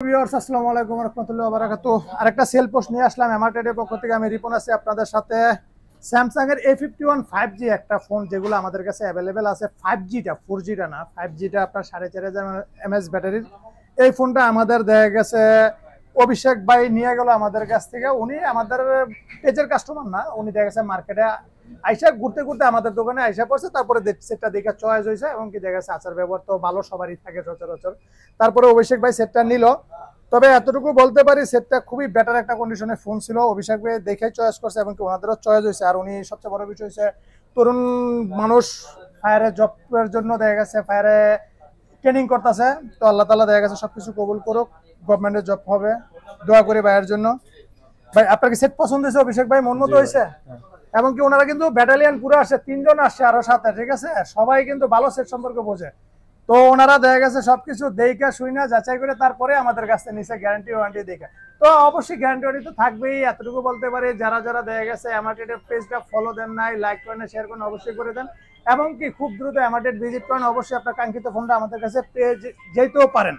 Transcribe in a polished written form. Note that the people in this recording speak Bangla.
ভিউয়ার্স আসসালামু আলাইকুম ওয়া রাহমাতুল্লাহি ওয়া বারাকাতুহু। আরেকটা সেল পোস্ট নিয়ে আসলাম এমার্টেডের পক্ষ থেকে। আমি রিপন আছি আপনাদের সাথে। স্যামসাং এর A51 5G একটা ফোন, যেগুলো আমাদের কাছে অ্যাভেলেবেল আছে। 5Gটা, 4Gটা না, 5Gটা আপনার 4500 mAh ব্যাটারির। এই ফোনটা আমাদের দেখা গেছে অভিষেক ভাই নিয়ে গেল আমাদের কাছ থেকে। উনি আমাদের পেজের কাস্টমার না, উনি দেখা গেছে মার্কেটে আইসা ঘুরতে ঘুরতে আমাদের দোকানে আইসা পড়ছে। তারপরে সেটটা দেখে চয়েস হয়েছে, এবং কি দেখা গেছে আচার ব্যবহার তো ভালো সবারই থাকে সচরাচর। তারপরে অভিষেক ভাই সেটটা নিল। তবে এতটুকু বলতে পারি, সেটটা খুবই বেটার একটা কন্ডিশনের ফোন ছিল। অভিষেক ভাই দেখে চয়েস করছে, এবং কি ওনাদেরও চয়েস হয়েছে। আর উনি সবচেয়ে বড় বিষয় হচ্ছে তরুণ মানুষ, ফায়ারে জবের জন্য দেখা গেছে ফায়ারে ট্রেনিং করতেছে। তো আল্লাহ তাআলা দেখা গেছে সবকিছু কবুল করুক, গভর্নমেন্টের জব হবে। দোয়া করি ভাইয়ের জন্য। ভাই আপনার কি সেট পছন্দ হয়েছে? অভিষেক ভাই মন মতো হয়েছে? এবং কি ওনারা কিন্তু ব্যাটালিয়ান পুরো আসছে, 3 জন আসছে আরো সাথে, ঠিক আছে? সবাই কিন্তু ভালো সেট সম্পর্কে বোঝে। তো ওনারা দেখা গেছে সবকিছু দেখে শুনে যাচাই করে তারপরে আমাদের কাছে নিচে গ্যারান্টি ওয়ারেন্টি দেখে। তো অবশ্যই গ্যারান্টি ওয়ারেন্টি তো থাকবেই, এতটুকু বলতে পারি। যারা যারা দেখা গেছে এমার্টেডের পেজটা ফলো দেন নাই, লাইক করেন, শেয়ার করেন, অবশ্যই করে দেন। এবং কি খুব দ্রুত এমার্টেড ভিজিট করেন, অবশ্যই আপনার কাঙ্ক্ষিত ফোনটা আমাদের কাছে পেয়ে যেতেও পারেন।